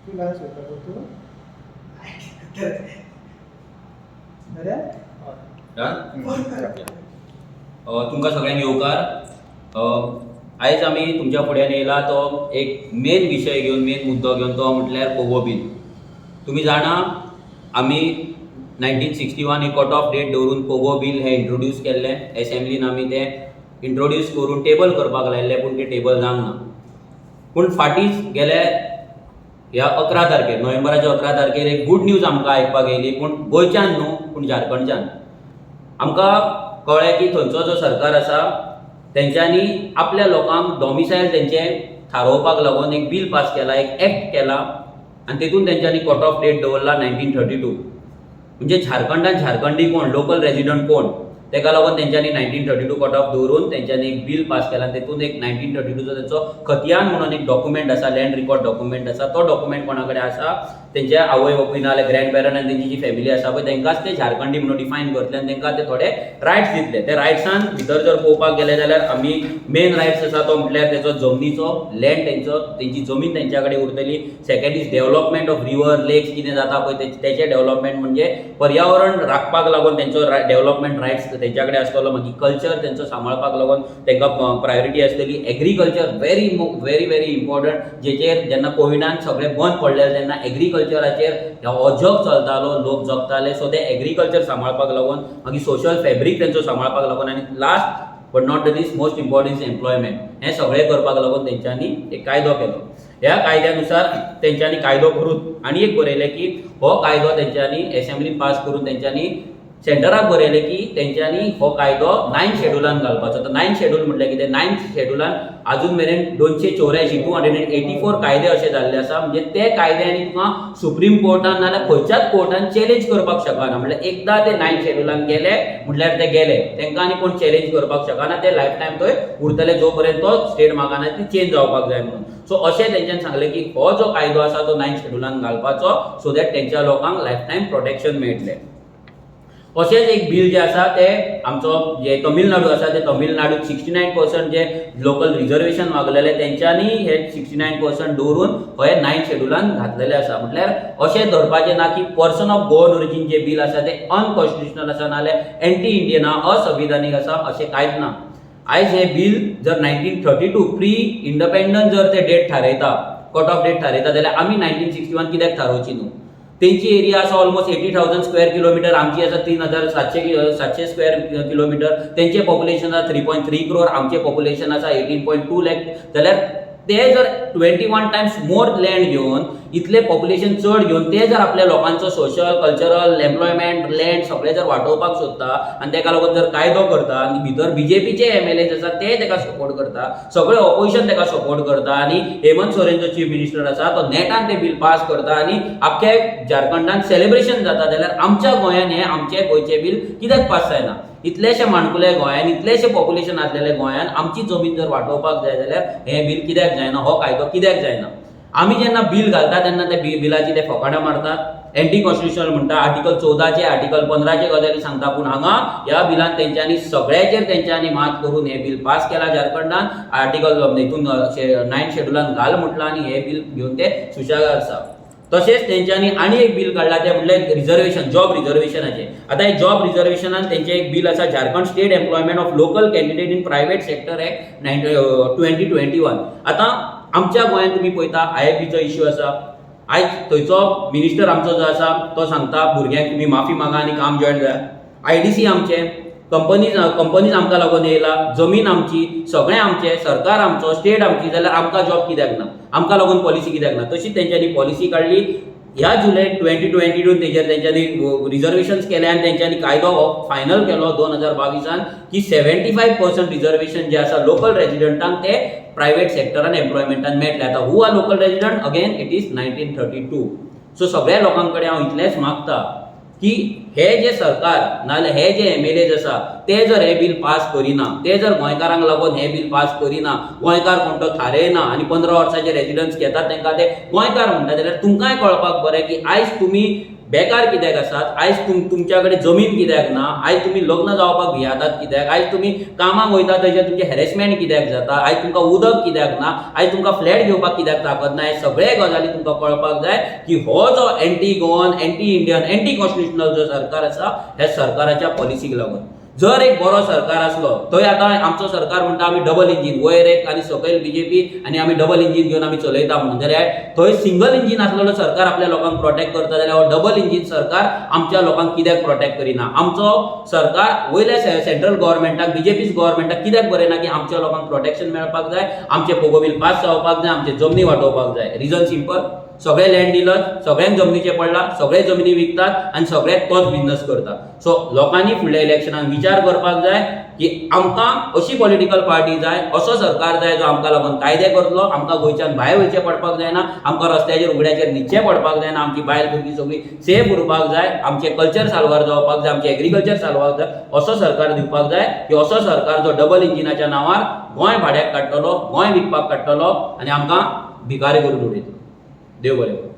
तुला स्वयंपाक तू अरे तुमकां सगळ्यांक येवकार. आयज आमी तुमच्या फुड्यान येयला तो एक मेन विशय घेवन मेन मुद्दो घेवन तो म्हटल्यार पोगो बील. तुम्ही जाणा आमी 1961 ही कट ऑफ डेट दवरून पोगो बील हे इंट्रोड्यूस केल्लें. एसेंब्लीन आमी तें इंट्रोड्यूस करून टेबल करपाक लायिल्लें पूण तें टेबल जावंक ना. पूण फाटींच गेल्या ह्या 11 तारखेर नोव्हेंबराच्या 11 तारखेर एक गूड न्यूज आमकां आयकपाक येयली. पूण गोंयच्यान न्हू पूण झारखंडच्यान. आमकां कळ्ळें की थंयचो जो सरकार आसा तेंच्यांनी आपल्या लोकांक डॉमिसायल तेंचें थारोवपाक लागून एक बील पास केला, एक एक्ट केला आनी तेतून तेंच्यांनी कट ऑफ डेट दवरला 1932. म्हणजे झारखंडान झारखंडी कोण, लोकल रेजिडंट कोण, तेका लागून तेंच्यांनी 1932 कट ऑफ दवरून तेंच्यांनी एक बील पास केला. तेतून एक 1932 तेंचो खतियान म्हणून एक डॉक्युमेंट आसा, लँड रिकॉर्ड डॉक्युमेंट आसा. तो डॉक्युमेंट कोणा कडेन आसा, तेंच्या आवय बापूय नाजाल्यार ग्रँड पेरंट आनी तेंची जी फॅमिली आसा पळय तेंकांच ते झारखंडी म्हणून डिफायन करतले आनी तेंकां ते थोडे रायट्स दितले. ते रायट्सान भितर जर पळोवपाक गेले जाल्यार आमी मेन रायट्स आसा तो म्हटल्यार तेचो जमनीचो, लँड तेंची जमीन तेंच्या कडेन उरतली. Second is development of river लेक्स कितें जाता पळय तेचें डेव्हलपमेंट, म्हणजे पर्यावरण राखपाक लागून तेंचो डेव्हलपमेंट रायट्स तेंच्या कडेन आसतलो. मागीर कल्चर तेंचो सांबाळपाक लागून तेंकां प्रायोरिटी आसतली. एग्रीकल्चर व्हेरी व्हेरी इम्पॉर्टंट, जेचेर जेन्ना कोविडान सगळें बंद पडलें तेन्ना एग्रीकल्चराचेर हो जग चलतालो, लोक जगताले. सो ते एग्रीकल्चर सांबाळपाक लागून, मागीर सोशल फॅब्रीक तेंचो सांबाळपाक लागून, आनी last but not the list most important is employment. हें सगळें करपाक लागून तेंच्यांनी एक कायदो केलो. ह्या कायद्यानुसार तेंच्यांनी कायदो करून आनी एक बरयलें की हो कायदो तेंच्यांनी एसेंब्लीन पास करून तेंच्यांनी सेंटराक बरयलें की तेंच्यांनी हो कायदो 9th शेड्युलान घालपाचो. तर 9th शेड्यूल म्हटल्यार कितें, 9th शेड्युलान अजून मेरेन 284 कायदे असे जाल्ले आसा. म्हणजे ते कायद्यांनी तुका सुप्रीम कोर्टान नाजाल्यार खंयच्याच कोर्टान चॅलेंज करपाक शकना. म्हणजे एकदां ते 9th शेड्युलान गेले म्हटल्यार ते गेले, तेंकां आनी कोण चॅलेंज करपाक शकना. ते लायफ टायम थंय उरतले जो पर्यंत तो स्टेट मागना ती चेंज जावपाक जाय म्हणून. सो अशें तेंच्यांनी सांगलें की हो जो कायदो आसा तो 9th शेड्युलान घालपाचो, सो दॅट तेंच्या लोकांक लायफ टायम प्रोटेक्शन मेळटलें. अशेंच एक बील जे आसा ते आमचो जे तमिळनाडू आसा ते तमिळनाडूक 69% जे लोकल रिजर्वेशन मागलेले तेंच्यांनी हे 69% दवरून हे 9th शेड्युलान घातलेले आसा. म्हटल्यार अशें धरपाचें ना की पर्सन ऑफ गोवन ओरिजीन जे बील आसा ते अनकॉन्स्टिट्युशनल आसा नाजाल्यार एंटी इंडियन आसा, असंविधानीक आसा, अशें कांयच ना. आयज हे बील जर 1932 प्री इंडिपेंडन्स जर ते डेट थारयता, कट ऑफ डेट थारयता, जाल्यार आमी 1961 कित्याक थारोवची न्हू. तेंची एरिया आसा ऑलमोस्ट 80,000 स्क्वेअर किलोमिटर, आमची आसा 3,700 स्क्वेअर किलोमिटर. तेंचे पॉप्युलेशन आसा 3.3 crore, आमचे पॉप्युलेशन आसा 18.2 lakh. जाल्यार ते जर 21 टायम्स मोर लँड घेवन, इतले पॉप्युलेशन चड घेवन ते जर आपल्या लोकांचो सोशल, कल्चरल, एम्प्लॉयमेंट, लँड सगळें जर वांटोवपाक सोदता आनी तेका लागून जर कायदो करता आनी भितर बीजेपीचे MLAs आसा ते तेका सपोर्ट करता, सगळें ऑपोजिशन तेका सपोर्ट करता आनी हेमंत सोरेन जो चीफ मिनिस्टर आसा तो नेटान ते बील पास करता आनी आख्या झारखंडान सेलिब्रेशन जाता, जाल्यार आमच्या गोंयान हें आमचे गोंयचें बील कित्याक पास जायना. इतलेशे माणकुले गोंयान, इतलेशे पॉप्युलेशन आसलेले गोंयान आमची जमीन जर वांटोवपाक जाय जाल्यार हें बील कित्याक जायना, हो कायदो कित्याक जायना. आमी जेन्ना बील घालता तेन्ना ते बिलाची ते फकाणां मारतात, एंटी कॉन्स्टिट्युशनल म्हणटा, आर्टिकल 14 आर्टिकल 15 गजाली सांगता. पूण हांगा ह्या बिलान तेंच्यांनी सगळ्याचेर तेंच्यांनी मात करून हे बील पास केला झारखंडान. आर्टिकल हितून 9th शेड्युलान घाल म्हटलां आनी हे बील घेवन ते सुशेगाद आसा. तशेंच तेंच्यांनी आनी एक बील काडला ते म्हटल्यार रिजर्वेशन, जॉब रिजर्वेशनाचे. आतां हे जॉब रिजर्वेशनान तेंचें एक बील आसा, Jharkhand state employment of local candidate in private sector act 2021. आतां आमच्या गोंयांत तुमी पळयता IIBचो इश्यू आसा. आयज थंयचो मिनिस्टर आमचो जो आसा तो सांगता भुरग्यांक तुमी माफी मागा आनी काम जॉयन जाय. IDC आमचें, कंपनीज आमकां लागून येयला, जमीन आमची, सगळें आमचें, सरकार आमचो, स्टेट आमची, जाल्यार आमकां जॉब कित्याक ना, आमकां लागून पॉलिसी कित्याक ना. तशीच तेंच्यांनी पॉलिसी काडली. ह्या जुलय 2022 तेचेर तेंच्यांनी रिजर्वेशन्स केले आनी तेंच्यांनी कायदो फायनल केलो 2022 की 75% रिजर्वेशन जे आसा लोकल रेजिडंटांक ते प्रायवेट सेक्टरान एम्प्लॉयमेंटान मेळटले. आतां who are local resident, again it is 1932. So सगळ्या लोकां कडेन हांव इतलेंच मागता की हे जे सरकार नाजाल्यार हे जे MLAs आसा ते जर हे बील पास करिना, ते जर गोंयकारांक लागून हे बील पास करिना, गोंयकार कोण तो थारयना आनी 15 वर्साचे रेजिडन्स घेतात तेंकां ते गोंयकार म्हणटा, जाल्यार तुमकांय कळपाक बरें की आयज तुमी बेकार कित्याक आसात, आयज तुमच्या कडेन जमीन कित्याक ना, आयज तुमी लग्न जावपाक भियातात कित्याक, आयज तुमी कामाक वयता थंयचे तुमचे हॅरेसमेंट कित्याक जाता, आयज तुमकां उदक कित्याक ना, आयज तुमकां फ्लॅट घेवपाक कित्याक ताकद ना, हे सगळे गजाली तुमकां कळपाक जाय की हो जो anti Goan, anti Indian, anti constitutional जो सरकार आसा ह्या सरकाराच्या पॉलिसीक लागून. जर एक बरो सरकार असलो थंय आतां आमचो सरकार म्हणटा आमी डबल इंजीन, वयर एक आनी सकयल बीजेपी आनी आमी डबल इंजीन घेवन आमी चलयता म्हणून, जाल्यार थंय सिंगल इंजीन आसलेलो सरकार आपल्या लोकांक प्रोटेक्ट करता, जाल्यार हो डबल इंजीन सरकार आमच्या लोकांक कित्याक प्रोटेक्ट करिना. आमचो सरकार वयल्या सेंट्रल गव्हर्मेंटाक, बीजेपी गव्हर्मेंटाक कित्याक बरयना की आमच्या लोकांक प्रोटेक्शन मेळपाक जाय, आमचे पोगो बील पास जावपाक जाय, आमचे जमनी वांटोवपाक जाय. रिजन सिंपल, सगळे लँड डीलर्स सगळ्यांक जमनीचे पडला, सगळे जमनी विकतात आनी सगळे तोच बिझनस करतात. सो लोकांनी फुडल्या इलेक्शनान विचार करपाक जाय की आमकां अशी पॉलिटिकल पार्टी जाय, असो सरकार जाय जो आमकां लागून कायदे करतलो, आमकां गोंयच्यान भायर वयचें पडपाक जायना, आमकां रस्त्याचेर उगड्याचेर न्हिदचें पडपाक जायना, आमची बायल भुरगीं सगळीं सेफ उरपाक जाय, आमचे कल्चर साल्वार जावपाक जाय, आमचे एग्रीकल्चर साल्वार जाय, असो सरकार दिवपाक जाय की असो सरकार जो डबल इंजिनाच्या नांवार गोंय भाड्याक काडटलो, गोंय विकपाक काडटलो आनी आमकां भिकारी करून उडयतलो. देव बरें करूं.